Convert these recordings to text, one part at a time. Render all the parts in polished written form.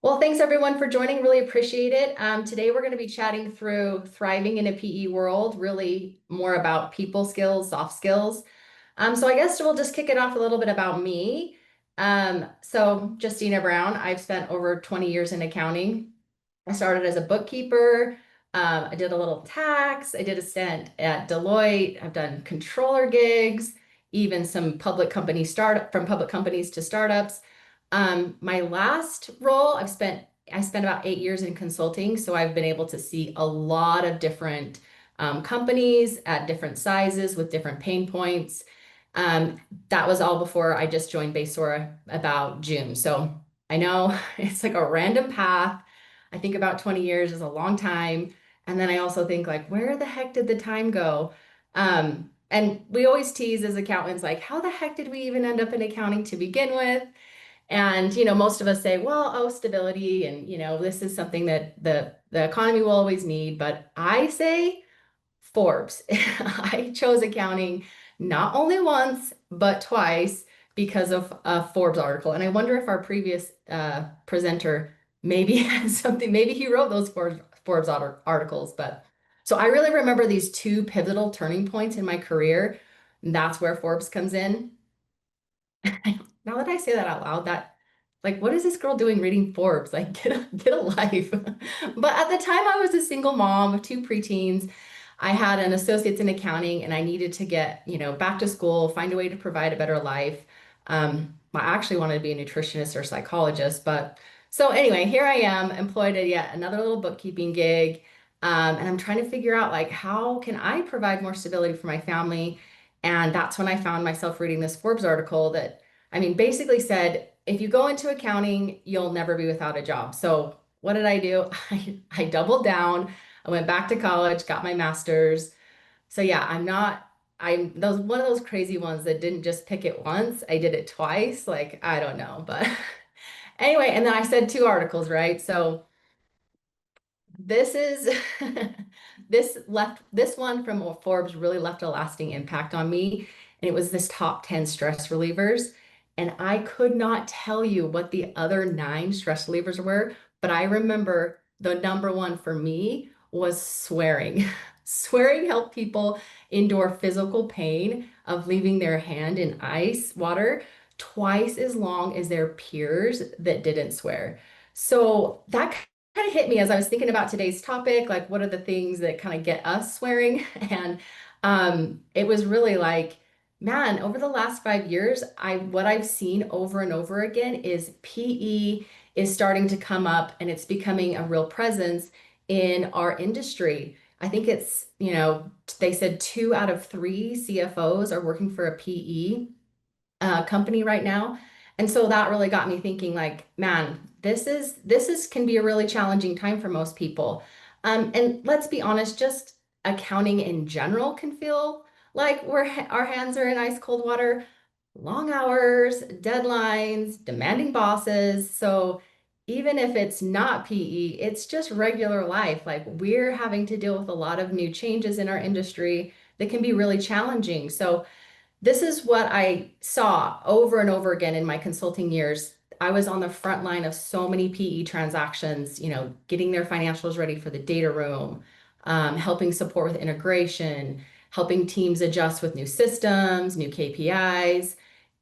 Well, thanks everyone for joining. Really appreciate it. Today we're going to be chatting through thriving in a PE world, really more about people skills, soft skills. So I guess we'll just kick it off a little bit about me. So Justina Brown, I've spent over 20 years in accounting. I started as a bookkeeper. I did a little tax. I did a stint at Deloitte. I've done controller gigs, even some public companies to startups. My last role, I spent about 8 years in consulting, so I've been able to see a lot of different companies at different sizes with different pain points. Um, that was all before I just joined Baysora about June. So I know it's like a random path. I think about 20 years is a long time. And then I also think like, where the heck did the time go? And we always tease as accountants, like, how the heck did we even end up in accounting to begin with? And, most of us say, well, oh, stability. And, this is something that the economy will always need. But I say Forbes. I chose accounting not only once, but twice because of a Forbes article. And I wonder if our previous presenter maybe had something, maybe he wrote those Forbes articles. But so I really remember these two pivotal turning points in my career. And that's where Forbes comes in. Now that I say that out loud, that like, what is this girl doing reading Forbes? Like, get a life. But at the time, I was a single mom of two preteens. I had an associate's in accounting, and I needed to get, back to school, find a way to provide a better life. I actually wanted to be a nutritionist or psychologist, but so anyway, here I am, employed at yet another little bookkeeping gig, and I'm trying to figure out like how can I provide more stability for my family. And that's when I found myself reading this Forbes article that, I mean, basically said, if you go into accounting, you'll never be without a job. So what did I do? I doubled down. I went back to college, got my master's. So yeah, I'm those one of those crazy ones that didn't just pick it once. I did it twice. Like, I don't know. But anyway, and then I said two articles, right? So this is this one from Forbes really left a lasting impact on me. And it was this top 10 stress relievers. And I could not tell you what the other nine stress relievers were, but I remember the number one for me was swearing. Swearing helped people endure physical pain of leaving their hand in ice water twice as long as their peers that didn't swear. So that kind of hit me as I was thinking about today's topic, like what are the things that kind of get us swearing? And it was really like, man, over the last 5 years, what I've seen over and over again is PE is starting to come up and it's becoming a real presence in our industry. I think it's, they said 2 out of 3 CFOs are working for a PE company right now. And so that really got me thinking like, man, this is can be a really challenging time for most people. And let's be honest, just accounting in general can feel like our hands are in ice cold water, long hours, deadlines, demanding bosses. So even if it's not PE, it's just regular life. Like we're having to deal with a lot of new changes in our industry that can be really challenging. So this is what I saw over and over again in my consulting years. I was on the front line of so many PE transactions, getting their financials ready for the data room, helping support with integration, helping teams adjust with new systems, new KPIs.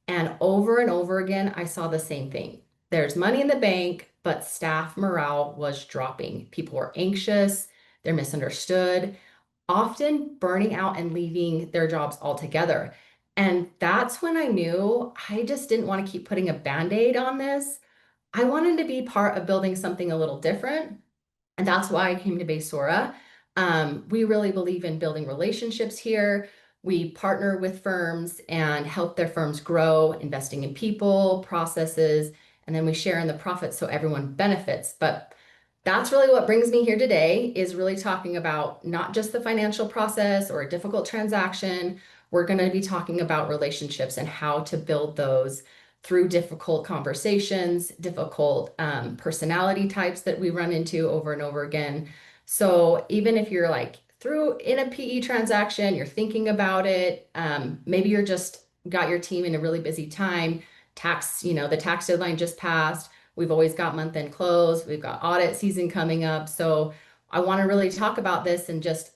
And over again, I saw the same thing. There's money in the bank, but staff morale was dropping. People were anxious, they're misunderstood, often burning out and leaving their jobs altogether. And that's when I knew I just didn't want to keep putting a band-aid on this. I wanted to be part of building something a little different. And that's why I came to Baysora. We really believe in building relationships here. We partner with firms and help their firms grow, investing in people, processes, and then we share in the profits so everyone benefits. But that's really what brings me here today is really talking about not just the financial process or a difficult transaction. We're going to be talking about relationships and how to build those through difficult conversations, difficult personality types that we run into over and over again. So even if you're like through in a PE transaction, you're thinking about it, maybe you're just got your team in a really busy time, the tax deadline just passed, We've always got month-end close. We've got audit season coming up. So I want to really talk about this and just,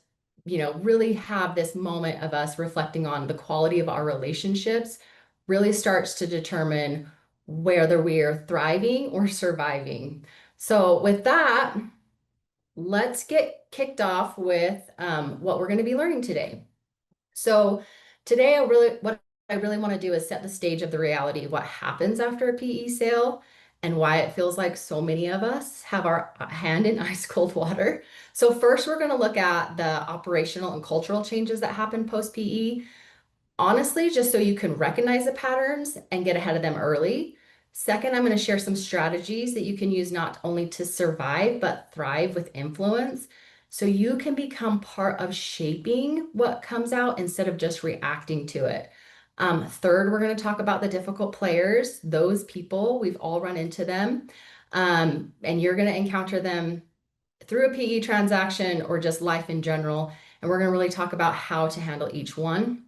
really have this moment of us reflecting on the quality of our relationships really starts to determine whether we are thriving or surviving. So with that, let's get kicked off with what we're going to be learning today. So today, what I really want to do is set the stage of the reality of what happens after a PE sale and why it feels like so many of us have our hand in ice cold water. So first, we're going to look at the operational and cultural changes that happen post PE. Honestly, just so you can recognize the patterns and get ahead of them early. Second, I'm going to share some strategies that you can use not only to survive, but thrive with influence. So you can become part of shaping what comes out instead of just reacting to it. Third, we're going to talk about the difficult players, those people, we've all run into them. And you're going to encounter them through a PE transaction or just life in general. And we're going to really talk about how to handle each one.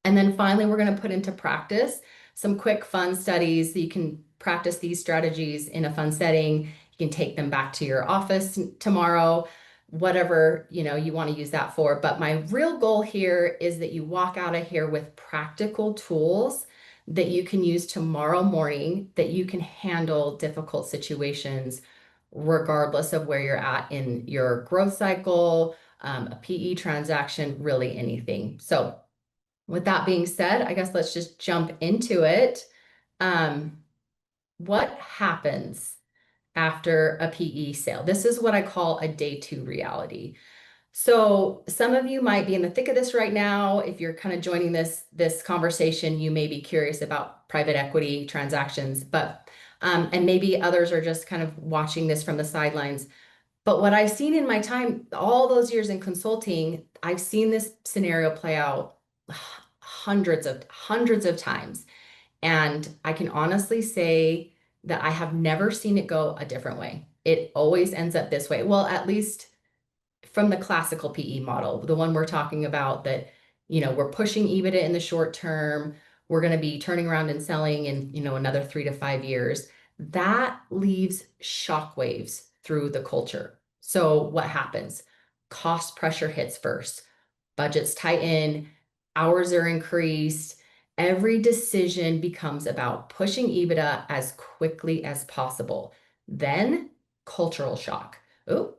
And then finally, we're going to put into practice some quick fun studies that you can practice these strategies in a fun setting. You can take them back to your office tomorrow, whatever, you want to use that for. But my real goal here is that you walk out of here with practical tools that you can use tomorrow morning, that you can handle difficult situations regardless of where you're at in your growth cycle, a PE transaction, really anything. So with that being said, I guess let's just jump into it. What happens after a PE sale? This is what I call a day two reality. So some of you might be in the thick of this right now. If you're kind of joining this conversation, you may be curious about private equity transactions, but and maybe others are just kind of watching this from the sidelines. But what I've seen in my time, all those years in consulting, I've seen this scenario play out hundreds of times. And I can honestly say that I have never seen it go a different way. It always ends up this way. Well, at least from the classical PE model, the one we're talking about that, we're pushing EBITDA in the short term, we're going to be turning around and selling in, another 3 to 5 years. That leaves shockwaves through the culture. So what happens? Cost pressure hits first, budgets tighten, hours are increased. Every decision becomes about pushing EBITDA as quickly as possible. Then cultural shock. Oh,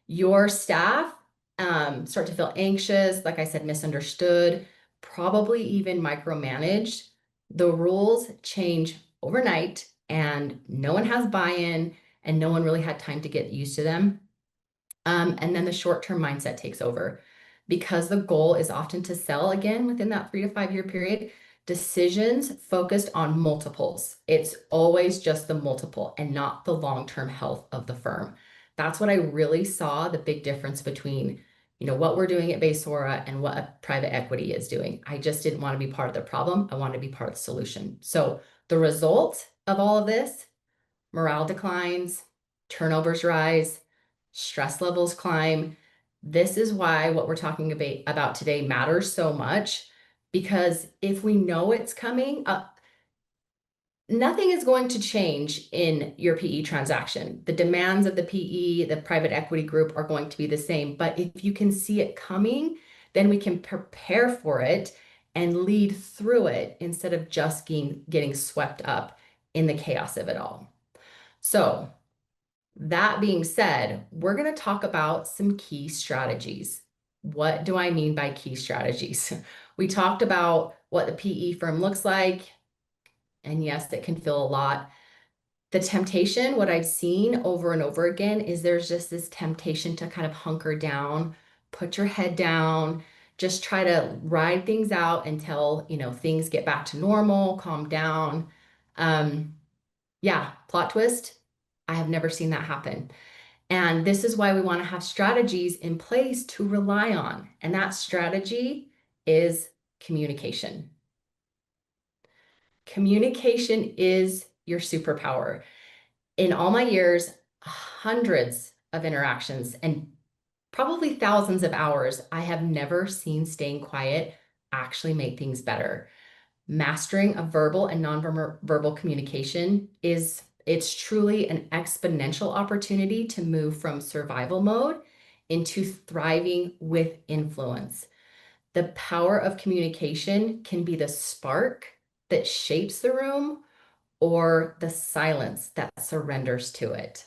your staff start to feel anxious, like I said, misunderstood, probably even micromanaged. The rules change overnight and no one has buy-in and no one really had time to get used to them. And then the short-term mindset takes over. Because the goal is often to sell again within that 3 to 5 year period, decisions focused on multiples. It's always just the multiple and not the long-term health of the firm. That's what I really saw the big difference between, what we're doing at Baysora and what a private equity is doing. I just didn't want to be part of the problem. I wanted to be part of the solution. So the result of all of this, morale declines, turnovers rise, stress levels climb. This is why what we're talking about today matters so much, because if we know it's coming, nothing is going to change in your PE transaction. The demands of the PE, the private equity group are going to be the same. But if you can see it coming, then we can prepare for it and lead through it instead of just getting swept up in the chaos of it all. So that being said, we're going to talk about some key strategies. What do I mean by key strategies? We talked about what the PE firm looks like, and yes, it can feel a lot. The temptation, what I've seen over and over again, is there's just this temptation to kind of hunker down, put your head down, just try to ride things out until, things get back to normal, calm down. Yeah, plot twist. I have never seen that happen. And this is why we want to have strategies in place to rely on. And that strategy is communication. Communication is your superpower. In all my years, hundreds of interactions and probably thousands of hours, I have never seen staying quiet actually make things better. Mastering a verbal and nonverbal communication is It's truly an exponential opportunity to move from survival mode into thriving with influence. The power of communication can be the spark that shapes the room or the silence that surrenders to it.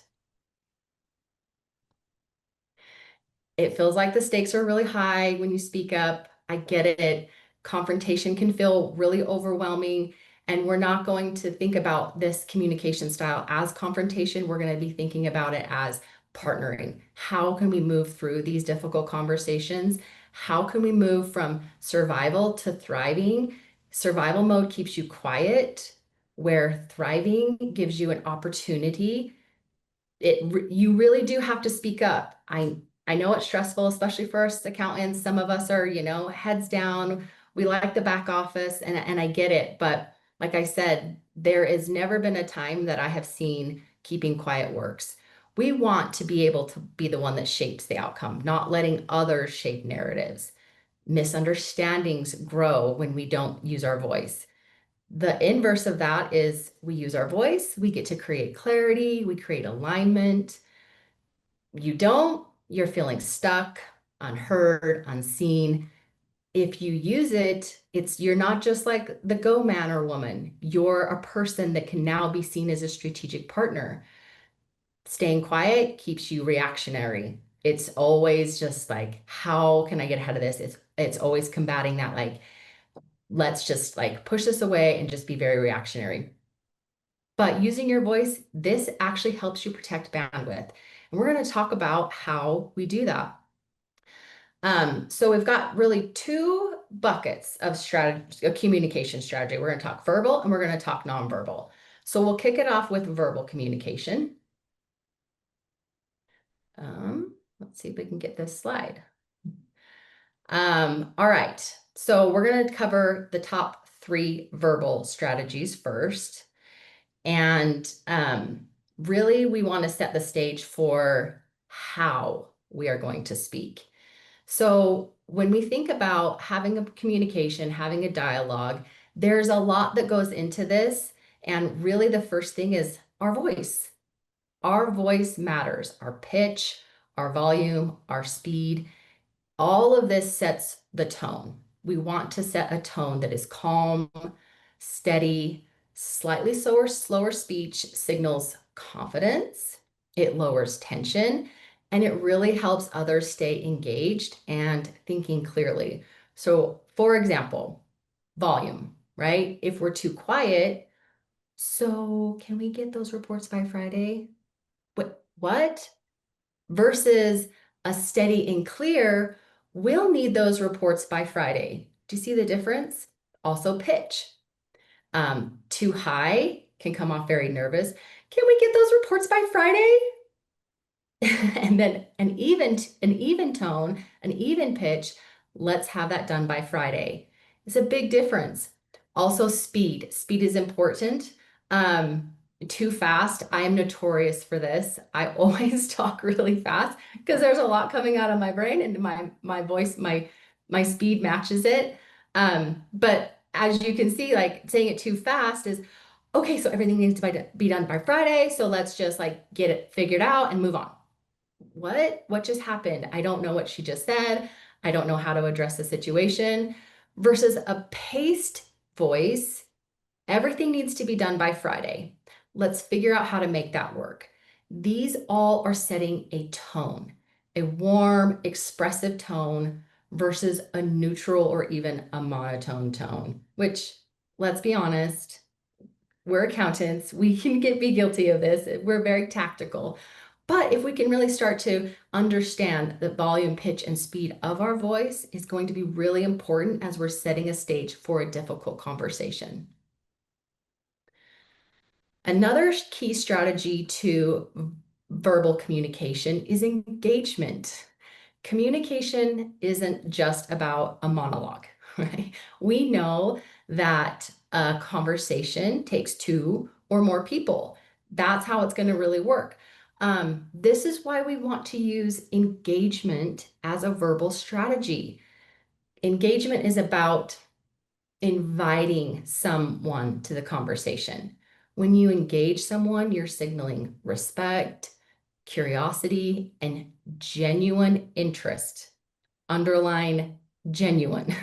It feels like the stakes are really high when you speak up. I get it. Confrontation can feel really overwhelming. And we're not going to think about this communication style as confrontation. We're going to be thinking about it as partnering. How can we move through these difficult conversations? How can we move from survival to thriving? Survival mode keeps you quiet, where thriving gives you an opportunity. You really do have to speak up. I know it's stressful, especially for us accountants. Some of us are, heads down. We like the back office, and I get it. But like I said, there has never been a time that I have seen keeping quiet works. We want to be able to be the one that shapes the outcome, not letting others shape narratives. Misunderstandings grow when we don't use our voice. The inverse of that is we use our voice, we get to create clarity, we create alignment. You don't, you're feeling stuck, unheard, unseen. If you use it, you're not just like the go man or woman. You're a person that can now be seen as a strategic partner. Staying quiet keeps you reactionary. It's always just like, how can I get ahead of this? It's always combating that, like, let's just like push this away and just be very reactionary. But using your voice, this actually helps you protect bandwidth. And we're going to talk about how we do that. So we've got really two buckets of strategy, of communication strategy. We're going to talk verbal and we're going to talk nonverbal. So we'll kick it off with verbal communication. Let's see if we can get this slide. All right. So we're going to cover the top 3 verbal strategies first. And really, we want to set the stage for how we are going to speak. So when we think about having a communication, having a dialogue, there's a lot that goes into this. And really, the first thing is our voice. Our voice matters, our pitch, our volume, our speed. All of this sets the tone. We want to set a tone that is calm, steady, slightly slower speech signals confidence. It lowers tension, and it really helps others stay engaged and thinking clearly. So, for example, volume, right? If we're too quiet, so can we get those reports by Friday? What? Versus a steady and clear, we'll need those reports by Friday. Do you see the difference? Also pitch. Too high can come off very nervous. Can we get those reports by Friday? And then an even tone, an even pitch, let's have that done by Friday. It's a big difference. Also speed. Speed is important. Too fast. I am notorious for this. I always talk really fast because there's a lot coming out of my brain and my voice, my speed matches it. But as you can see, like saying it too fast is okay, so everything needs to be done by Friday. So let's just like get it figured out and move on. What just happened? I don't know what she just said. I don't know how to address the situation. Versus a paced voice, everything needs to be done by Friday. Let's figure out how to make that work. These all are setting a tone, a warm, expressive tone versus a neutral or even a monotone tone, which, let's be honest, we're accountants. We can be guilty of this. We're very tactical. But if we can really start to understand the volume, pitch, and speed of our voice is going to be really important as we're setting a stage for a difficult conversation. Another key strategy to verbal communication is engagement. Communication isn't just about a monologue, right? We know that a conversation takes 2 or more people. That's how it's going to really work. This is why we want to use engagement as a verbal strategy. Engagement is about inviting someone to the conversation. When you engage someone, you're signaling respect, curiosity, and genuine interest. Underline genuine.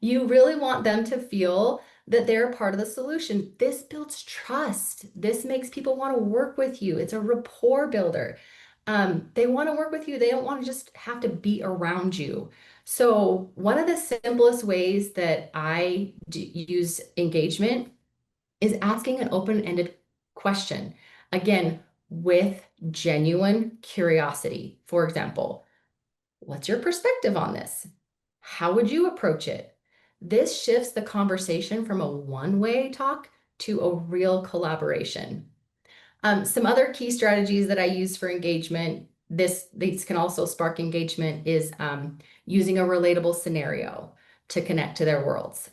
You really want them to feel that they're a part of the solution. This builds trust. This makes people want to work with you. It's a rapport builder. They want to work with you. They don't want to just have to be around you. So, one of the simplest ways that use engagement is asking an open-ended question. Again, with genuine curiosity. For example, what's your perspective on this? How would you approach it? This shifts the conversation from a one-way talk to a real collaboration. Some other key strategies that I use for engagement, these can also spark engagement, is using a relatable scenario to connect to their worlds.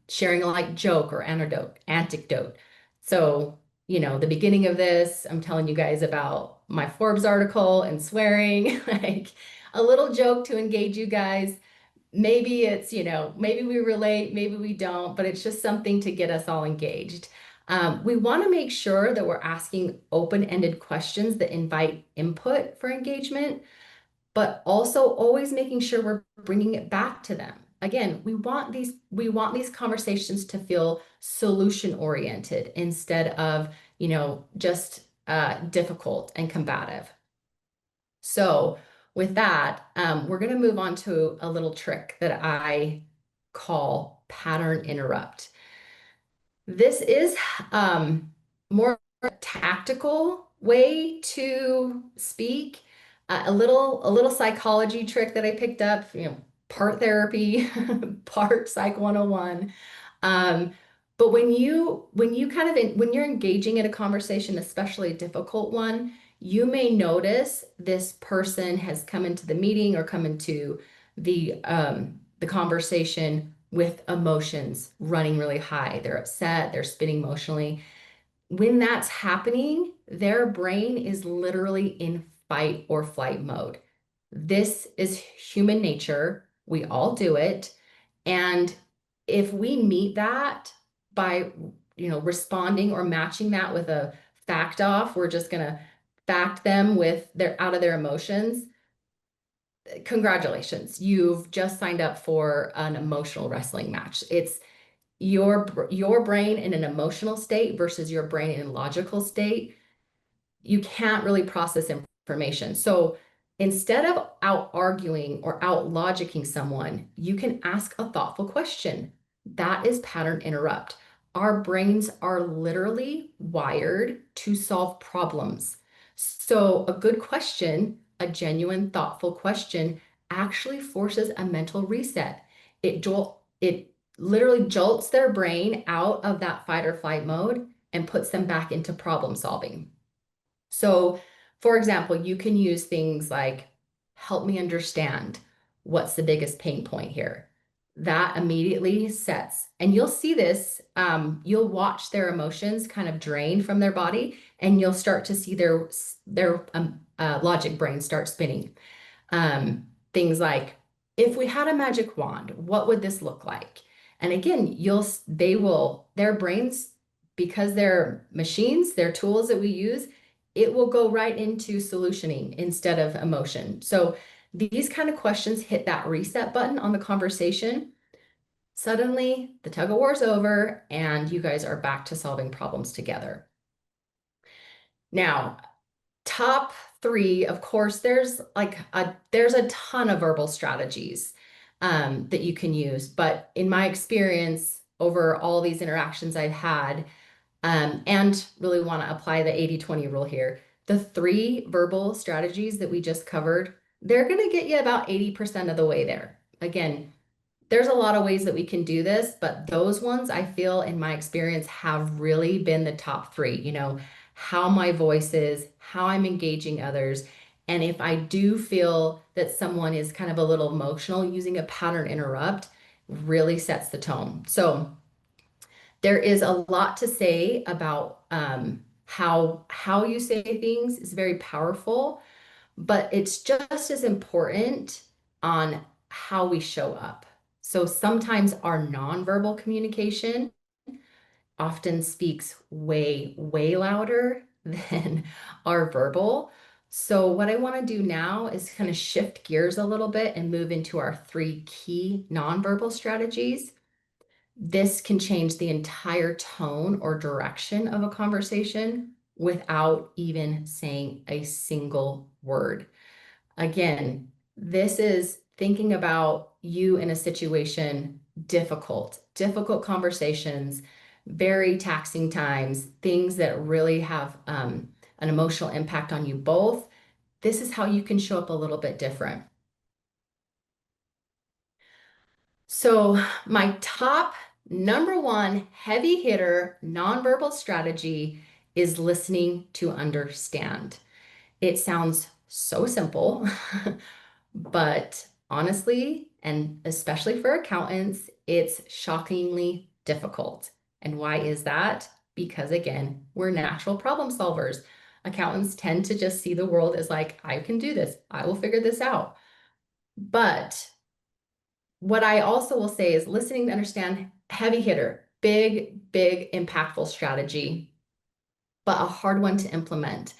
Sharing a like joke or anecdote. So, the beginning of this, I'm telling you guys about my Forbes article and swearing, like a little joke to engage you guys. Maybe it's, maybe we relate, maybe we don't, but it's just something to get us all engaged. We want to make sure that we're asking open-ended questions that invite input for engagement, but also always making sure we're bringing it back to them. Again, we want these conversations to feel solution oriented instead of, just difficult and combative. So with that, we're going to move on to a little trick that I call pattern interrupt. This is more tactical way to speak, a little psychology trick that I picked up, part therapy, part Psych 101. Um, but when you're engaging in a conversation, especially a difficult one, you may notice this person has come into the meeting or come into the conversation with emotions running really high. They're upset, they're spinning emotionally. When that's happening, their brain is literally in fight or flight mode. This is human nature. We all do it. And if we meet that by, responding or matching that with a fact off, we're just going to fact them with their out of their emotions. Congratulations, you've just signed up for an emotional wrestling match. It's your brain in an emotional state versus your brain in a logical state. You can't really process information. So instead of out arguing or out logicking someone, you can ask a thoughtful question. That is pattern interrupt. Our brains are literally wired to solve problems. So a good question, a genuine, thoughtful question, actually forces a mental reset. It literally jolts their brain out of that fight or flight mode and puts them back into problem solving. So, for example, you can use things like, help me understand what's the biggest pain point here. That immediately sets, and you'll see this, you'll watch their emotions kind of drain from their body, and you'll start to see their logic brain start spinning. Things like, if we had a magic wand, what would this look like? And again, their brains, because they're machines, they're tools that we use, it will go right into solutioning instead of emotion. So these kind of questions hit that reset button on the conversation. Suddenly, the tug of war is over and you guys are back to solving problems together. Now, top three, of course, there's a ton of verbal strategies that you can use. But in my experience, over all these interactions I've had, and really want to apply the 80-20 rule here. The three verbal strategies that we just covered, they're going to get you about 80% of the way there. Again, there's a lot of ways that we can do this, but those ones I feel in my experience have really been the top three, how my voice is, how I'm engaging others. And if I do feel that someone is kind of a little emotional, using a pattern interrupt really sets the tone. So there is a lot to say about how you say things is very powerful, but it's just as important on how we show up. So sometimes our nonverbal communication often speaks way, way louder than our verbal. So what I want to do now is kind of shift gears a little bit and move into our three key nonverbal strategies. This can change the entire tone or direction of a conversation without even saying a single word. Again, this is thinking about you in a situation, difficult conversations, very taxing times, things that really have an emotional impact on you both. This is how you can show up a little bit different. So, my top number one heavy hitter nonverbal strategy is listening to understand. It sounds so simple, but honestly, and especially for accountants, it's shockingly difficult. And why is that? Because again, we're natural problem solvers. Accountants tend to just see the world as like, I can do this, I will figure this out. But what I also will say is listening to understand, heavy hitter, big, impactful strategy, but a hard one to implement.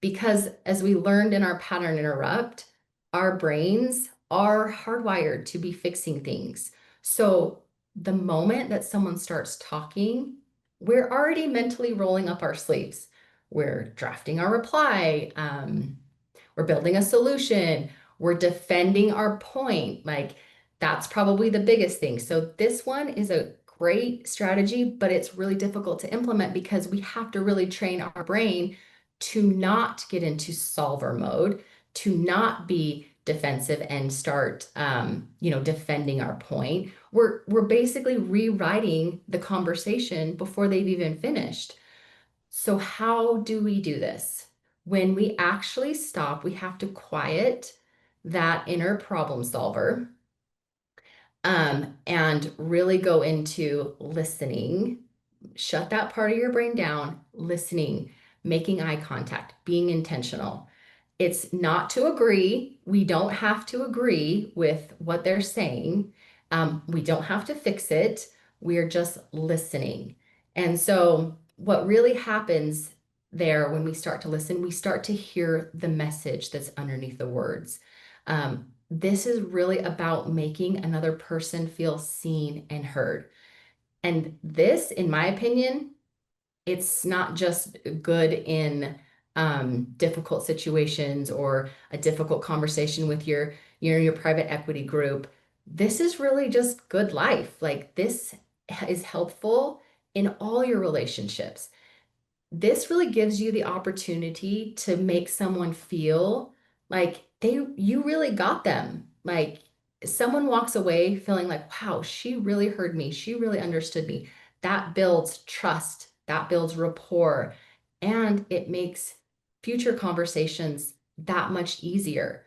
Because as we learned in our pattern interrupt, our brains are hardwired to be fixing things. So the moment that someone starts talking, we're already mentally rolling up our sleeves. We're drafting our reply. We're building a solution. We're defending our point. Like that's probably the biggest thing. So this one is a great strategy, but it's really difficult to implement because we have to really train our brain to not get into solver mode, to not be defensive and start, defending our point. We're basically rewriting the conversation before they've even finished. So how do we do this? When we actually stop, we have to quiet that inner problem solver, and really go into listening. Shut that part of your brain down, listening, making eye contact, being intentional. It's not to agree. We don't have to agree with what they're saying. We don't have to fix it. We're just listening. And so, what really happens there when we start to listen, we start to hear the message that's underneath the words. This is really about making another person feel seen and heard. And this, in my opinion, it's not just good in difficult situations or a difficult conversation with your private equity group. This is really just good life. Like this is helpful in all your relationships. This really gives you the opportunity to make someone feel like you really got them. Like someone walks away feeling like, wow, she really heard me. She really understood me. That builds trust, that builds rapport, and it makes future conversations that much easier.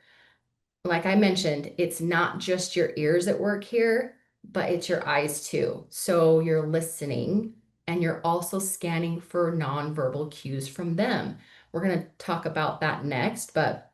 Like I mentioned, it's not just your ears at work here, but it's your eyes too. So you're listening and you're also scanning for nonverbal cues from them. We're going to talk about that next, but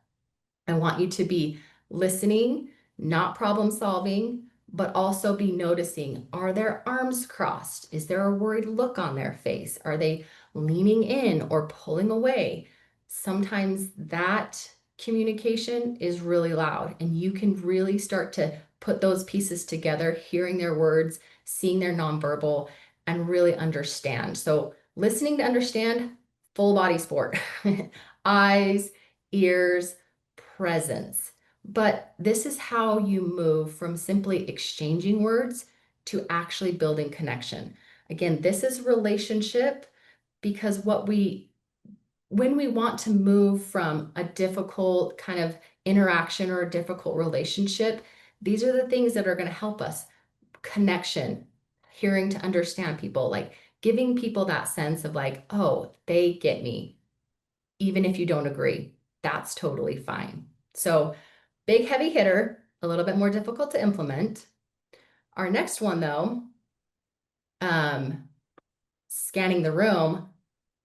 I want you to be listening, not problem solving, but also be noticing, are their arms crossed? Is there a worried look on their face? Are they leaning in or pulling away? Sometimes that communication is really loud, and you can really start to put those pieces together, hearing their words, seeing their nonverbal, and really understand. So, listening to understand, full body sport, eyes, ears, presence. But this is how you move from simply exchanging words to actually building connection. Again, this is relationship because when we want to move from a difficult kind of interaction or a difficult relationship, these are the things that are going to help us. Connection, hearing to understand people, like giving people that sense of like, oh, they get me even if you don't agree. That's totally fine. So, big heavy hitter, a little bit more difficult to implement. Our next one, though, um, scanning the room,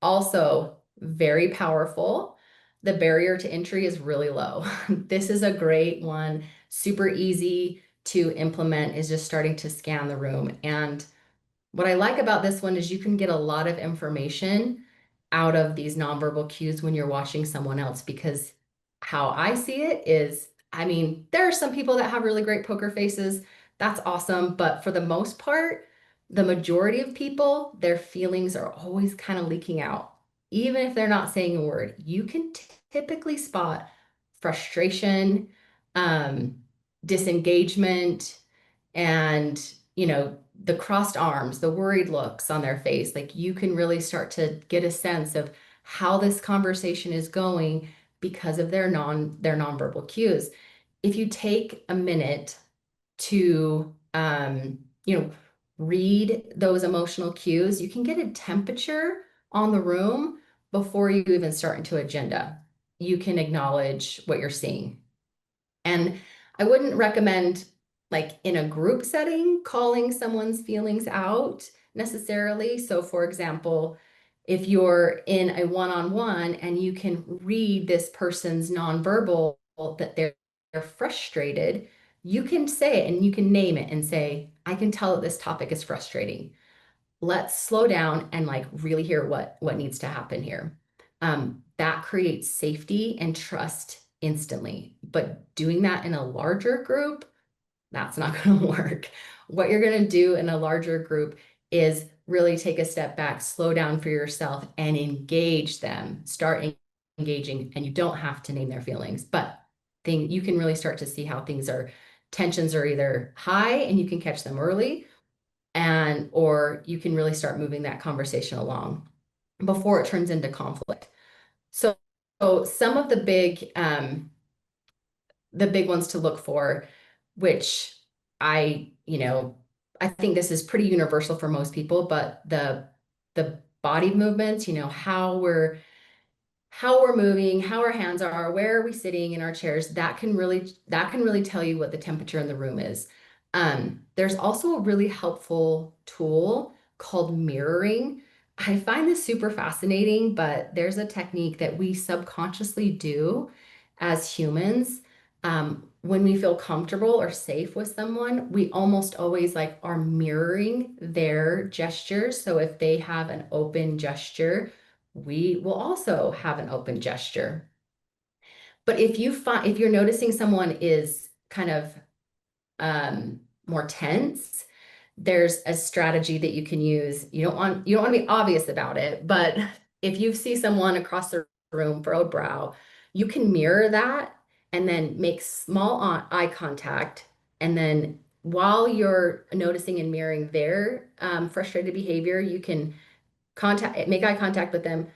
also very powerful. The barrier to entry is really low. This is a great one, super easy to implement, is just starting to scan the room. And What I like about this one is you can get a lot of information out of these nonverbal cues when you're watching someone else because how I see it is, I mean, there are some people that have really great poker faces. That's awesome. But for the most part, the majority of people, their feelings are always kind of leaking out. Even if they're not saying a word, you can typically spot frustration, um, disengagement, and the crossed arms, the worried looks on their face. Like you can really start to get a sense of how this conversation is going because of their nonverbal cues. If you take a minute to read those emotional cues, you can get a temperature on the room before you even start into agenda. You can acknowledge what you're seeing. And I wouldn't recommend, like in a group setting, calling someone's feelings out necessarily. So, for example, if you're in a one-on-one and you can read this person's nonverbal that they're frustrated, you can say it and you can name it and say, I can tell that this topic is frustrating. Let's slow down and like really hear what needs to happen here. That creates safety and trust instantly. But doing that in a larger group, that's not going to work. What you're going to do in a larger group is really take a step back, slow down for yourself, and engage them. Engaging, and you don't have to name their feelings, but you can really start to see how tensions are either high and you can catch them early, or you can really start moving that conversation along before it turns into conflict. So, some of the big ones to look for, which I think this is pretty universal for most people, but the body movements, how we're moving, how our hands are, where are we sitting in our chairs, that can really tell you what the temperature in the room is. There's also a really helpful tool called mirroring. I find this super fascinating, but there's a technique that we subconsciously do as humans. When we feel comfortable or safe with someone, we almost always like are mirroring their gestures. So if they have an open gesture, we will also have an open gesture. But if you're noticing someone is kind of more tense, there's a strategy that you can use. You don't want to be obvious about it, but if you see someone across the room, furrowed brow, you can mirror that and then make small eye contact. And then while you're noticing and mirroring their frustrated behavior, you can make eye contact with them,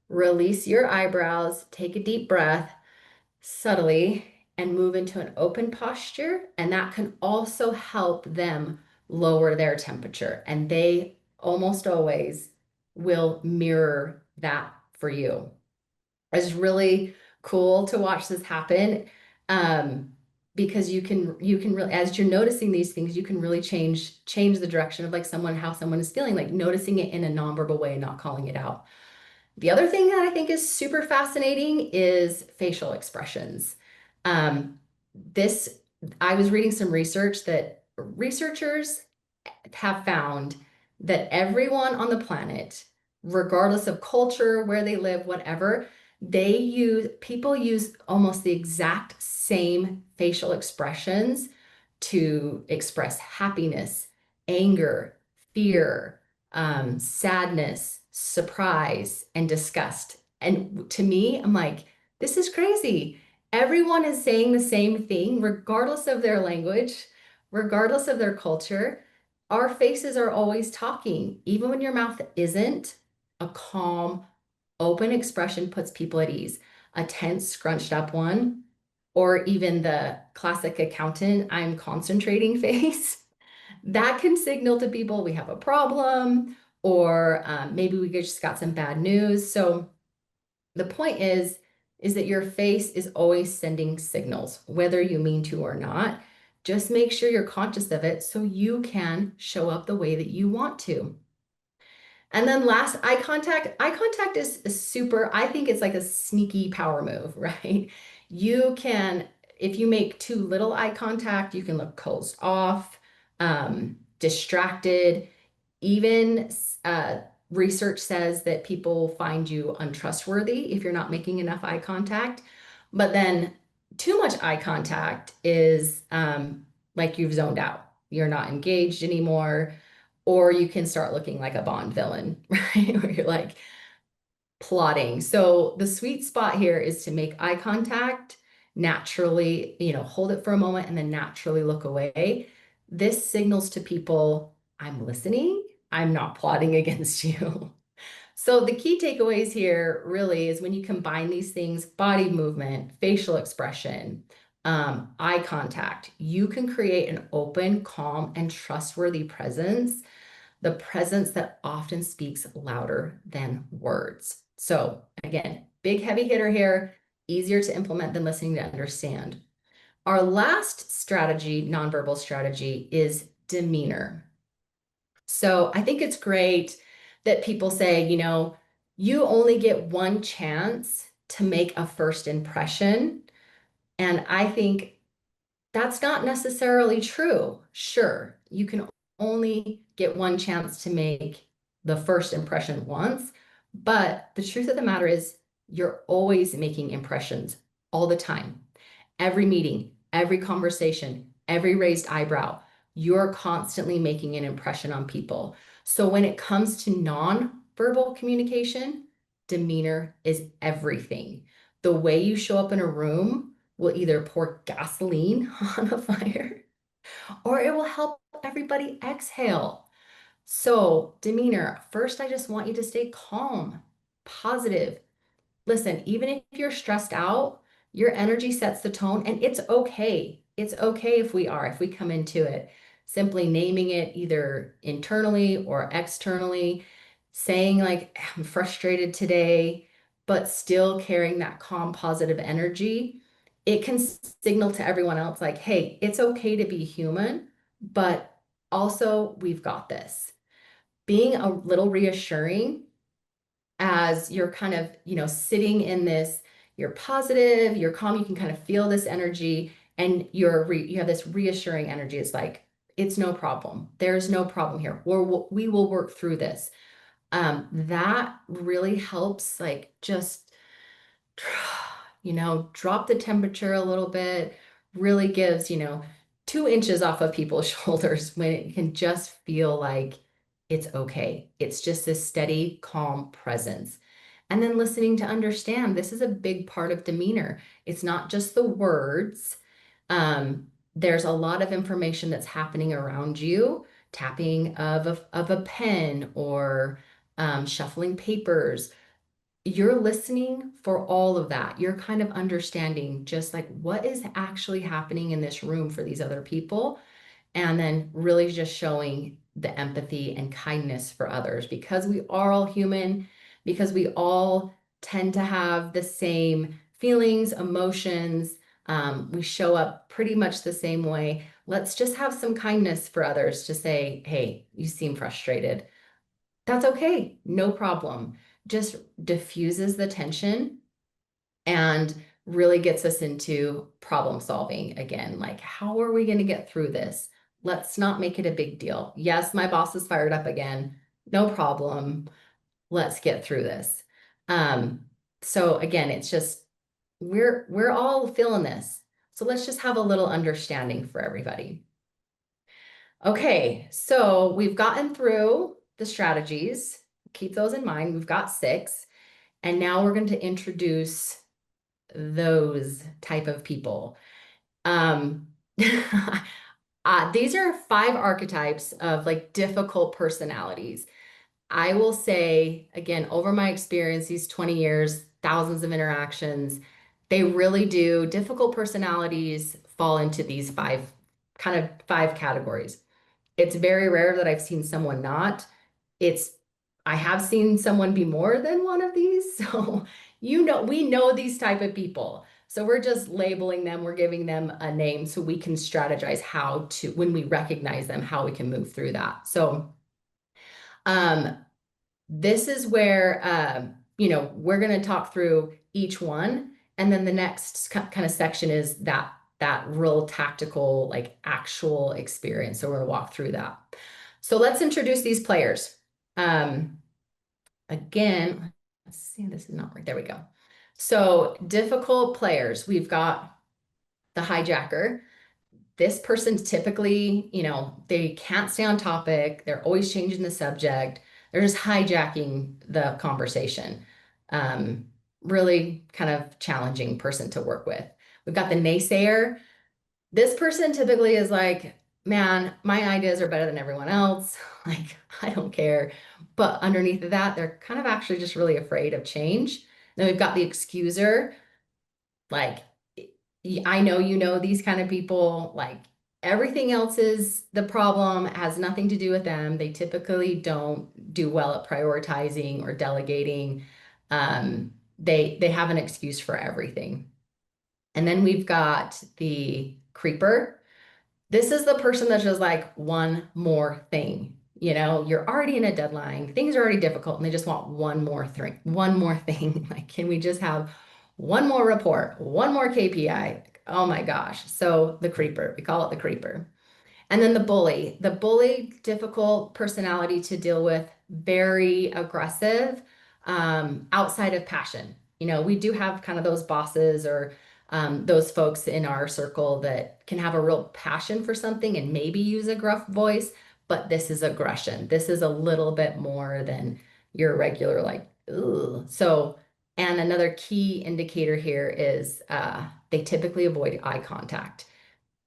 release your eyebrows, take a deep breath subtly, and move into an open posture. And that can also help them lower their temperature. And they almost always will mirror that for you. It's really cool to watch this happen. Because you can really, as you're noticing these things, you can really change the direction of like how someone is feeling, like noticing it in a nonverbal way and not calling it out. The other thing that I think is super fascinating is facial expressions. Um, this, I was reading some research that researchers have found that everyone on the planet, regardless of culture, where they live, whatever, people use almost the exact same facial expressions to express happiness, anger, fear, sadness, surprise, and disgust. And to me, I'm like, this is crazy. Everyone is saying the same thing, regardless of their language, regardless of their culture. Our faces are always talking. Even when your mouth isn't, a calm, open expression puts people at ease. A tense, scrunched up one, or even the classic accountant, I'm concentrating face, that can signal to people we have a problem, or maybe we just got some bad news. So the point is that your face is always sending signals, whether you mean to or not. Just make sure you're conscious of it so you can show up the way that you want to. And then last, eye contact. Eye contact is super, I think it's like a sneaky power move, right? You can, if you make too little eye contact, you can look closed off, distracted. Even uh, research says that people find you untrustworthy if you're not making enough eye contact. But then too much eye contact is like you've zoned out. You're not engaged anymore, or you can start looking like a Bond villain, right? Where you're like plotting. So the sweet spot here is to make eye contact naturally, hold it for a moment and then naturally look away. This signals to people, I'm listening, I'm not plotting against you. So the key takeaways here really is when you combine these things, body movement, facial expression, eye contact, you can create an open, calm, and trustworthy presence, the presence that often speaks louder than words. So again, big heavy hitter here, easier to implement than listening to understand. Our last strategy, nonverbal strategy, is demeanor. So I think it's great that people say, you only get one chance to make a first impression. And I think that's not necessarily true. Sure, you can only get one chance to make the first impression once, but the truth of the matter is you're always making impressions all the time. Every meeting, every conversation, every raised eyebrow, you're constantly making an impression on people. So when it comes to non-verbal communication, demeanor is everything. The way you show up in a room will either pour gasoline on a fire or it will help everybody exhale. So, demeanor, first, I just want you to stay calm, positive. Listen, even if you're stressed out, your energy sets the tone, and it's okay. It's okay if we come into it, simply naming it either internally or externally, saying, like, I'm frustrated today, but still carrying that calm, positive energy. It can signal to everyone else, like, hey, it's okay to be human, but also we've got this. Being a little reassuring as you're kind of, sitting in this, you're positive, you're calm, you can kind of feel this energy and you have this reassuring energy. It's like, it's no problem. There's no problem here. We will work through this. That really helps, like, just drop the temperature a little bit, really gives, 2 inches off of people's shoulders when it can just feel like it's okay. It's just this steady, calm presence. And then listening to understand, this is a big part of demeanor. It's not just the words. There's a lot of information that's happening around you, tapping of a pen or shuffling papers. You're listening for all of that. You're kind of understanding just like what is actually happening in this room for these other people. And then really just showing the empathy and kindness for others because we are all human, because we all tend to have the same feelings, emotions. We show up pretty much the same way. Let's just have some kindness for others to say, hey, you seem frustrated. That's okay, no problem. Just diffuses the tension and really gets us into problem solving again. Like, how are we going to get through this? Let's not make it a big deal. Yes, my boss is fired up again. No problem. Let's get through this. Um, so again, it's just we're all feeling this. So let's just have a little understanding for everybody. Okay, so we've gotten through the strategies. Keep those in mind. We've got 6. And now we're going to introduce those type of people. Um, these are 5 archetypes of like difficult personalities. I will say, again, over my experience, these 20 years, thousands of interactions, they really do. Difficult personalities fall into these 5 categories. It's very rare that I've seen someone not. It's I have seen someone be more than one of these. So, we know these type of people. So we're just labeling them, we're giving them a name so we can strategize how to, when we recognize them, how we can move through that. So, um, this is where, we're going to talk through each one. And then the next kind of section is that real tactical, like actual experience. So we're going to walk through that. So let's introduce these players. Again, let's see, this is not right. There we go. So difficult players. We've got the hijacker. This person's typically, they can't stay on topic. They're always changing the subject. They're just hijacking the conversation. Um, Really kind of challenging person to work with. We've got the naysayer. This person typically is like, man, my ideas are better than everyone else. Like, I don't care. But underneath of that, they're kind of actually just really afraid of change. Then we've got the excuser. Like, I know you know these kind of people, like everything else is the problem, has nothing to do with them. They typically don't do well at prioritizing or delegating. They have an excuse for everything. And then we've got the creeper. This is the person that's just like one more thing. You're already in a deadline, things are already difficult, and they just want one more thing, one more thing. Like, can we just have one more report, one more KPI? Oh my gosh. So the creeper, we call it the creeper. And then the bully, difficult personality to deal with, very aggressive, outside of passion. We do have kind of those bosses or those folks in our circle that can have a real passion for something and maybe use a gruff voice, but this is aggression. This is a little bit more than your regular, like, ugh. So, and another key indicator here is they typically avoid eye contact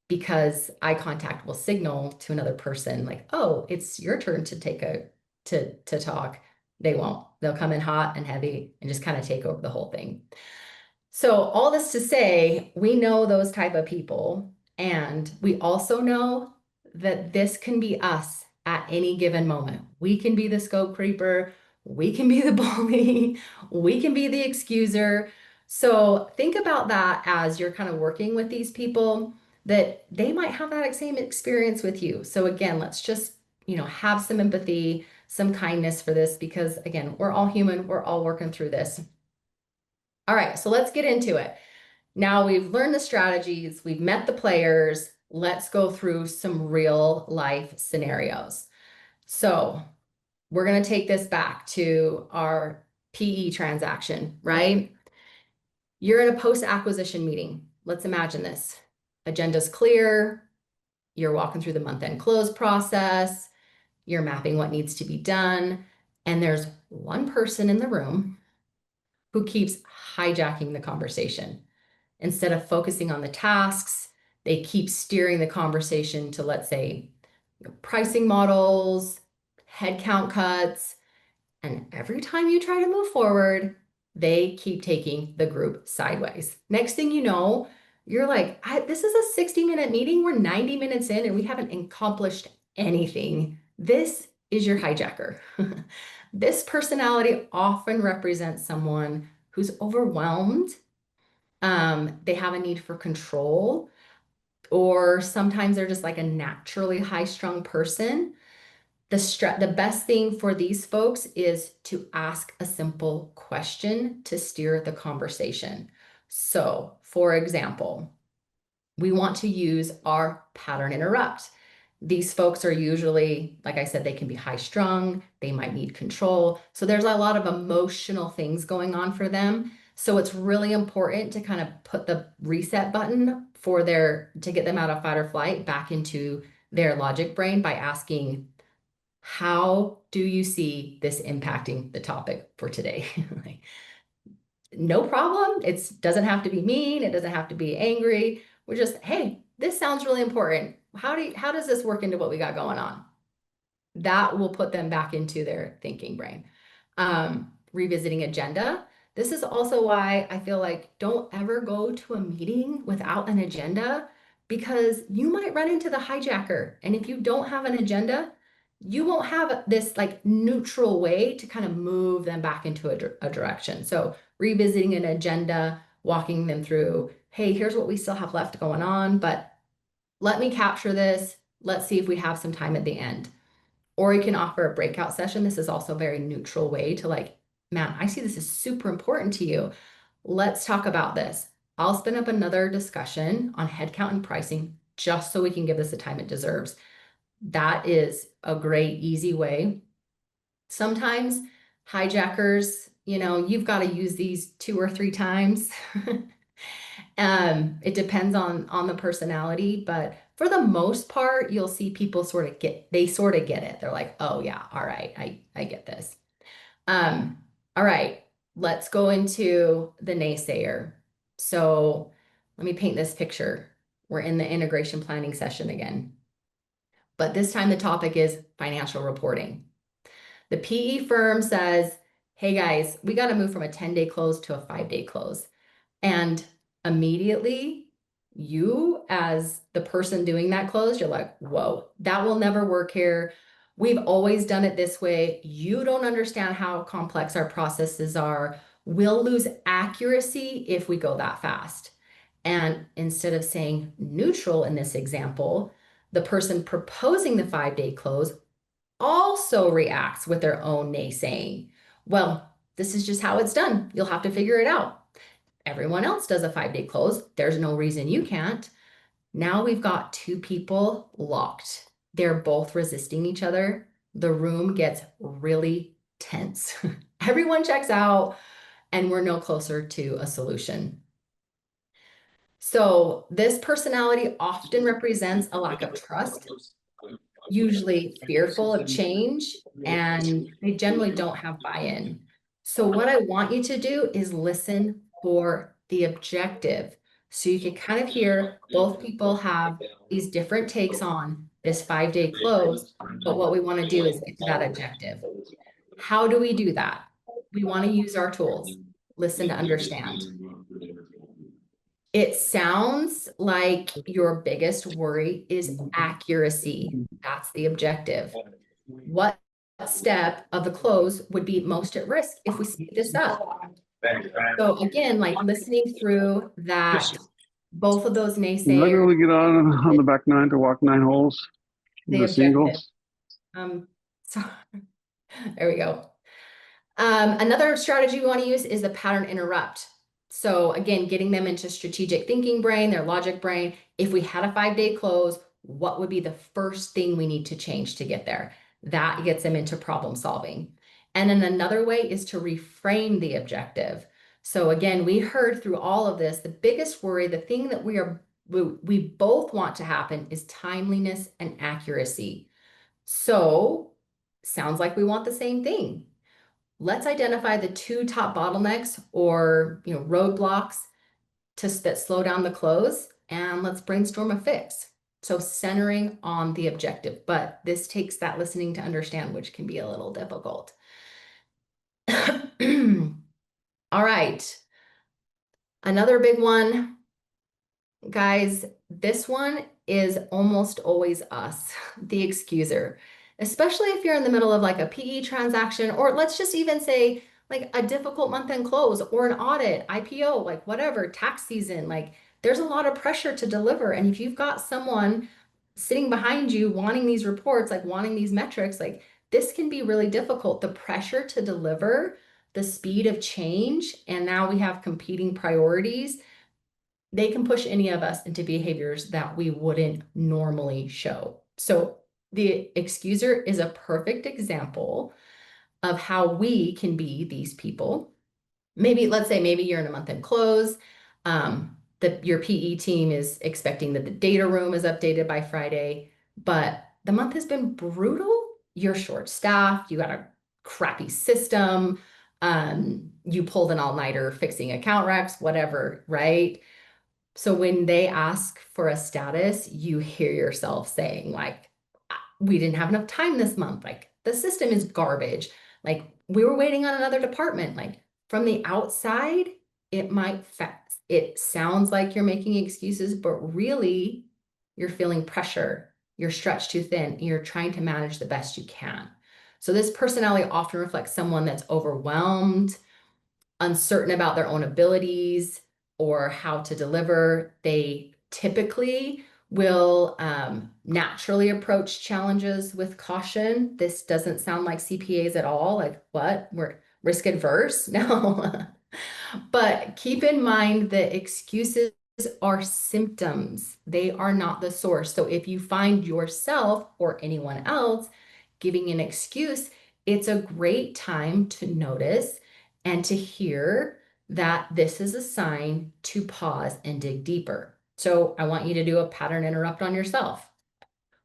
because eye contact will signal to another person like, oh, it's your turn to to talk. They won't. They'll come in hot and heavy and just kind of take over the whole thing. So all this to say, we know those type of people, and we also know that this can be us at any given moment. We can be the scope creeper, we can be the bully, we can be the excuser. So think about that as you're kind of working with these people, that they might have that same experience with you. So again, let's just, have some empathy, some kindness for this, because again, we're all human, we're all working through this. All right, so let's get into it. Now we've learned the strategies, we've met the players. Let's go through some real life scenarios. So we're going to take this back to our PE transaction, right? You're in a post-acquisition meeting. Let's imagine this. Agenda's clear. You're walking through the month-end close process. You're mapping what needs to be done. And there's one person in the room who keeps hijacking the conversation. Instead of focusing on the tasks, they keep steering the conversation to, let's say, pricing models, headcount cuts, and every time you try to move forward, they keep taking the group sideways. Next thing you know, you're like, this is a 60-minute meeting. We're 90 minutes in and we haven't accomplished anything. This is your hijacker. This personality often represents someone who's overwhelmed. They have a need for control, or sometimes they're just like a naturally high-strung person. The best thing for these folks is to ask a simple question to steer the conversation. So, for example, we want to use our pattern interrupt. These folks are usually, like I said, they can be high strung, they might need control. So there's a lot of emotional things going on for them. So it's really important to kind of put the reset button to get them out of fight or flight back into their logic brain by asking, how do you see this impacting the topic for today? Like, no problem. It doesn't have to be mean. It doesn't have to be angry. We're just, hey, this sounds really important. How does this work into what we got going on? That will put them back into their thinking brain. Revisiting agenda. This is also why I feel like don't ever go to a meeting without an agenda, because you might run into the hijacker. And if you don't have an agenda, you won't have this like neutral way to kind of move them back into a direction. So revisiting an agenda, walking them through, hey, here's what we still have left going on, but let me capture this. Let's see if we have some time at the end. Or you can offer a breakout session. This is also a very neutral way to like, man, I see this is super important to you. Let's talk about this. I'll spin up another discussion on headcount and pricing just so we can give this the time it deserves. That is a great, easy way. Sometimes hijackers, you've got to use these 2 or 3 times. It depends on the personality, but for the most part, you'll see people sort of get it. They're like, oh yeah, all right, I get this. All right, let's go into the naysayer. So let me paint this picture. We're in the integration planning session again, but this time the topic is financial reporting. The PE firm says, hey guys, we got to move from a 10-day close to a 5-day close. And immediately, you as the person doing that close, you're like, whoa, that will never work here. We've always done it this way. You don't understand how complex our processes are. We'll lose accuracy if we go that fast. And instead of saying neutral in this example, the person proposing the 5-day close also reacts with their own naysaying. Well, this is just how it's done. You'll have to figure it out. Everyone else does a 5-day close. There's no reason you can't. Now we've got 2 people locked. They're both resisting each other. The room gets really tense. Everyone checks out, and we're no closer to a solution. So this personality often represents a lack of trust, usually fearful of change, and they generally don't have buy-in. So what I want you to do is listen for the objective. So you can kind of hear both people have these different takes on this 5-day close, but what we want to do is get to that objective. How do we do that? We want to use our tools. Listen to understand. It sounds like your biggest worry is accuracy. That's the objective. What step of the close would be most at risk if we speed this up? So again, like listening through that, both of those Might be able naysayers, to get on the back 9 to walk 9 holes. the The objective. singles. So there we go. Another strategy we want to use is the pattern interrupt. So again, getting them into strategic thinking brain, their logic brain. If we had a 5-day close, what would be the first thing we need to change to get there? That gets them into problem solving. And then another way is to reframe the objective. So again, we heard through all of this, the biggest worry, the thing that we both want to happen is timeliness and accuracy. So sounds like we want the same thing. Let's identify the 2 top bottlenecks or roadblocks that slow down the close, and let's brainstorm a fix. So centering on the objective, but this takes that listening to understand, which can be a little difficult. All right. Another big one, guys, this one is almost always us, the excuser, especially if you're in the middle of like a PE transaction, or let's just even say like a difficult month-end close or an audit, IPO, like whatever, tax season, like there's a lot of pressure to deliver. And if you've got someone sitting behind you wanting these reports, like wanting these metrics, like this can be really difficult. The pressure to deliver, the speed of change, and now we have competing priorities. They can push any of us into behaviors that we wouldn't normally show. So the excuser is a perfect example of how we can be these people. Let's say you're in a month-end close. Your PE team is expecting that the data room is updated by Friday, but the month has been brutal. You're short-staffed. You got a crappy system. You pulled an all-nighter fixing account recs, whatever, right? So when they ask for a status, you hear yourself saying like, we didn't have enough time this month. Like the system is garbage. Like we were waiting on another department. Like from the outside, it sounds like you're making excuses, but really you're feeling pressure. You're stretched too thin. You're trying to manage the best you can. So this personality often reflects someone that's overwhelmed, uncertain about their own abilities or how to deliver. They typically will naturally approach challenges with caution. This doesn't sound like CPAs at all. Like what? We're risk adverse? No. But keep in mind that excuses are symptoms. They are not the source. So if you find yourself or anyone else giving an excuse, it's a great time to notice and to hear that this is a sign to pause and dig deeper. So I want you to do a pattern interrupt on yourself.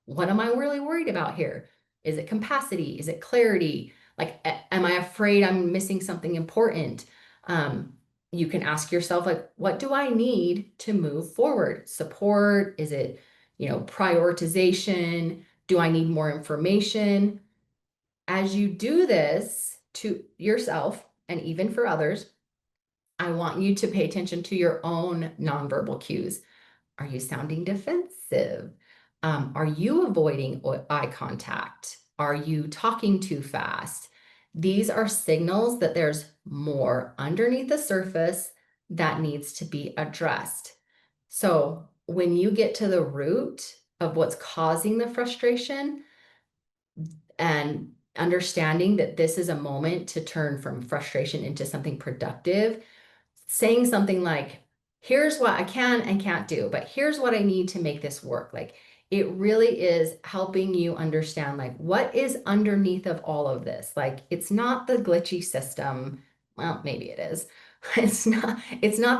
What am I really worried about here? Is it capacity? Is it clarity? Like, am I afraid I'm missing something important? Um, you can ask yourself, like, what do I need to move forward? Support? Is it, prioritization? Do I need more information? As you do this to yourself and even for others, I want you to pay attention to your own nonverbal cues. Are you sounding defensive? Are you avoiding eye contact? Are you talking too fast? These are signals that there's more underneath the surface that needs to be addressed. So when you get to the root of what's causing the frustration and understanding that this is a moment to turn from frustration into something productive, saying something like, here's what I can and can't do, but here's what I need to make this work. Like, it really is helping you understand, like, what is underneath of all of this. Like, it's not the glitchy system. Well, maybe it is. It's not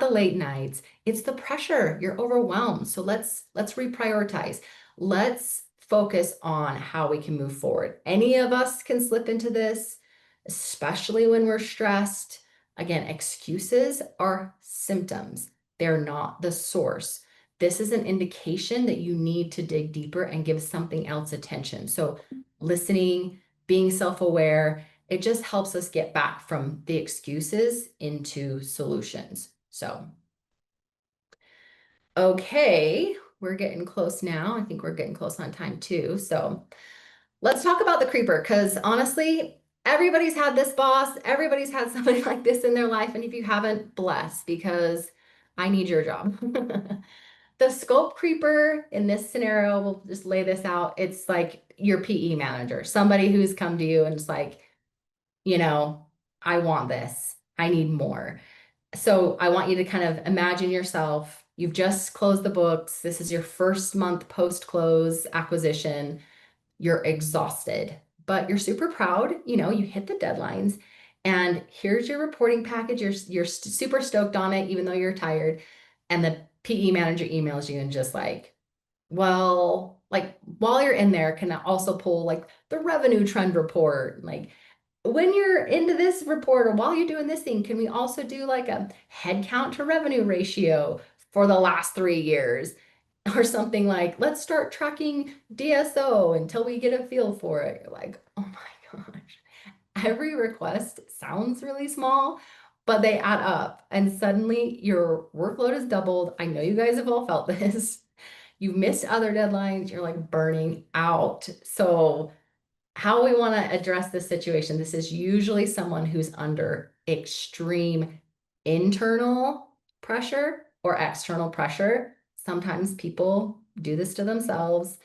the late nights. It's the pressure. You're overwhelmed. So let's reprioritize. Let's focus on how we can move forward. Any of us can slip into this, especially when we're stressed. Again, excuses are symptoms. They're not the source. This is an indication that you need to dig deeper and give something else attention. So listening, being self-aware, it just helps us get back from the excuses into solutions. So, okay, we're getting close now. I think we're getting close on time too. So let's talk about the creeper, because honestly, everybody's had this boss. Everybody's had somebody like this in their life. And if you haven't, bless, because I need your job. The scope creeper in this scenario, we'll just lay this out. It's like your PE manager, somebody who's come to you and it's like, you know, I want this. I need more. So I want you to kind of imagine yourself. You've just closed the books. This is your first month post-close acquisition. You're exhausted, but you're super proud. You hit the deadlines, and here's your reporting package. You're super stoked on it, even though you're tired. And the PE manager emails you and just like, well, like while you're in there, can I also pull like the revenue trend report? Like, when you're into this report or while you're doing this thing, can we also do like a head count to revenue ratio for the last 3 years? Or something like, let's start tracking DSO until we get a feel for it. You're like, oh my gosh. Every request sounds really small, but they add up. And suddenly your workload is doubled. I know you guys have all felt this. You've missed other deadlines. You're like burning out. So how we want to address this situation, this is usually someone who's under extreme internal pressure or external pressure. Sometimes people do this to themselves.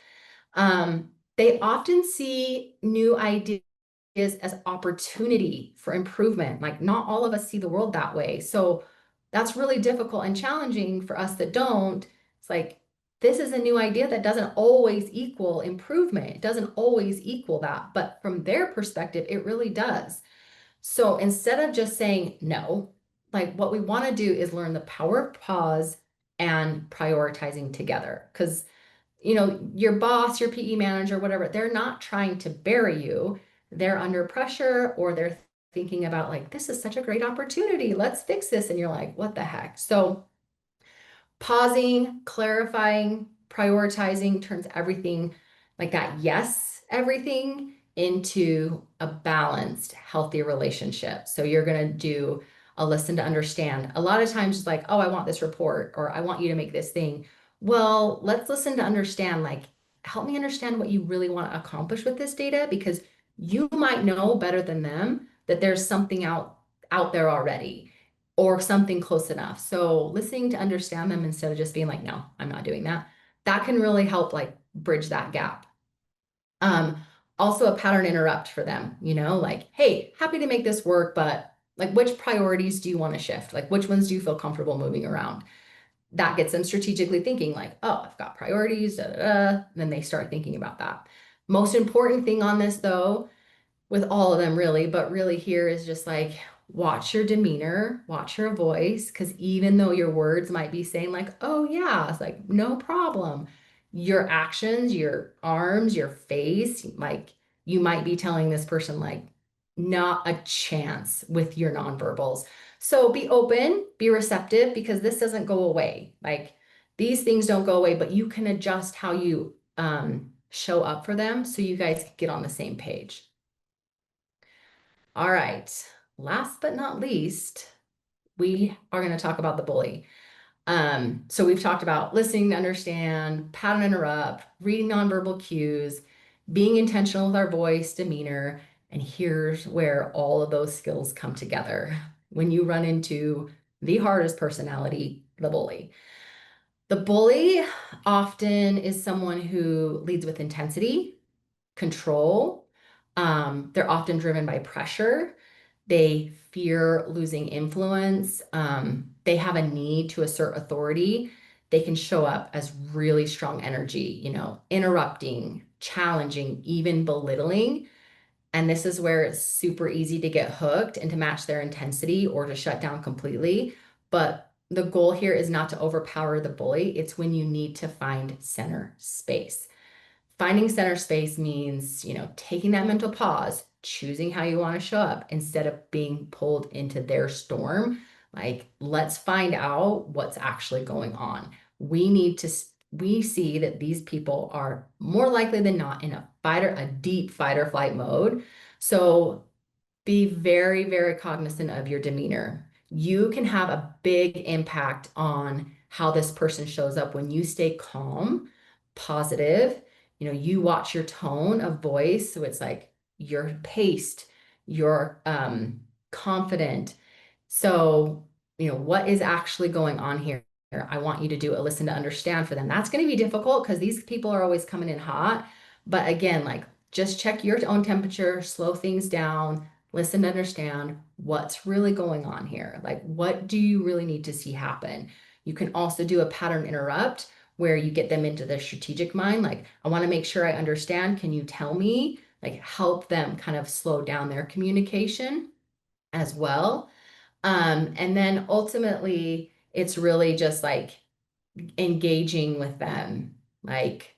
They often see new ideas as opportunity for improvement. Like, not all of us see the world that way. So that's really difficult and challenging for us that don't. It's like, this is a new idea that doesn't always equal improvement. It doesn't always equal that. But from their perspective, it really does. So instead of just saying no, like, what we want to do is learn the power of pause and prioritizing together. Because, your boss, your PE manager, whatever, they're not trying to bury you. They're under pressure, or they're thinking about, like, this is such a great opportunity. Let's fix this. And you're like, what the heck? So pausing, clarifying, prioritizing turns everything, like that yes, everything, into a balanced, healthy relationship. So you're going to do a listen to understand. A lot of times it's like, oh, I want this report, or I want you to make this thing. Well, let's listen to understand, like, help me understand what you really want to accomplish with this data, because you might know better than them that there's something out there already, or something close enough. So listening to understand them instead of just being like, no, I'm not doing that. That can really help, like, bridge that gap. Um, Also a pattern interrupt for them, like, hey, happy to make this work, but like, which priorities do you want to shift? Like, which ones do you feel comfortable moving around? that gets them strategically thinking like, oh, I've got priorities, da, da, da. And then they start thinking about that. Most important thing on this though, with all of them really, but really here is just like watch your demeanor, watch your voice, because even though your words might be saying like, oh yeah, it's like no problem, your actions, your arms, your face, like you might be telling this person like not a chance with your nonverbals. So be open, be receptive because this doesn't go away. Like these things don't go away, but you can adjust how you show up for them so you guys can get on the same page. All right. Last but not least, we are going to talk about the bully. So we've talked about listening to understand, pattern interrupt, reading nonverbal cues, being intentional with our voice, demeanor, and here's where all of those skills come together when you run into the hardest personality, the bully. The bully often is someone who leads with intensity, control. They're often driven by pressure. They fear losing influence. They have a need to assert authority. They can show up as really strong energy, interrupting, challenging, even belittling. And this is where it's super easy to get hooked and to match their intensity or to shut down completely. But the goal here is not to overpower the bully. It's when you need to find center space. Finding center space means, taking that mental pause, choosing how you want to show up instead of being pulled into their storm. Like, let's find out what's actually going on. We see that these people are more likely than not in a deep fight or flight mode. So be very, very cognizant of your demeanor. You can have a big impact on how this person shows up when you stay calm, positive. You watch your tone of voice. So it's like you're paced, you're confident. So, what is actually going on here? I want you to do a listen to understand for them. That's going to be difficult because these people are always coming in hot. But again, like just check your own temperature, slow things down, listen to understand what's really going on here. Like, what do you really need to see happen? You can also do a pattern interrupt where you get them into their strategic mind. Like, I want to make sure I understand. Can you tell me? Like, help them kind of slow down their communication as well. And then ultimately, it's really just like engaging with them. Like,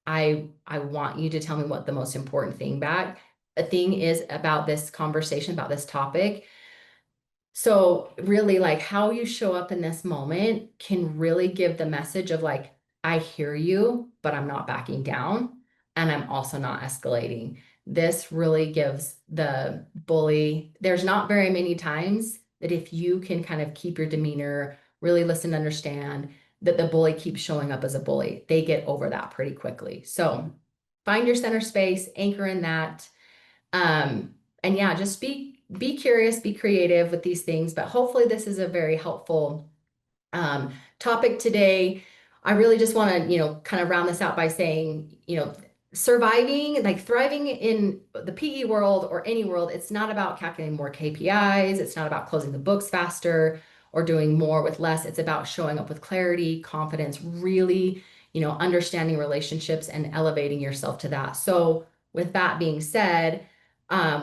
I want you to tell me what the most important thing is about this conversation, about this topic. So really like how you show up in this moment can really give the message of like, I hear you, but I'm not backing down and I'm also not escalating. This really gives the bully, there's not very many times that if you can kind of keep your demeanor, really listen to understand that the bully keeps showing up as a bully, they get over that pretty quickly. So find your center space, anchor in that. And yeah, just be curious, be creative with these things. But hopefully, this is a very helpful topic today. I really just want to, kind of round this out by saying, surviving, like thriving in the PE world or any world, it's not about calculating more KPIs. It's not about closing the books faster or doing more with less. It's about showing up with clarity, confidence, really, understanding relationships and elevating yourself to that. So, with that being said,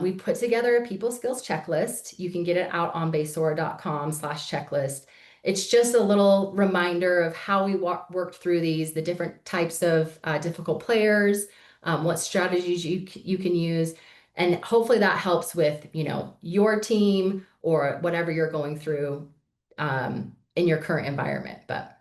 we put together a people skills checklist. You can get it out on baysora.com/checklist. It's just a little reminder of how we worked through these, the different types of difficult players, what strategies you can use. And hopefully that helps with, your team or whatever you're going through in your current environment. But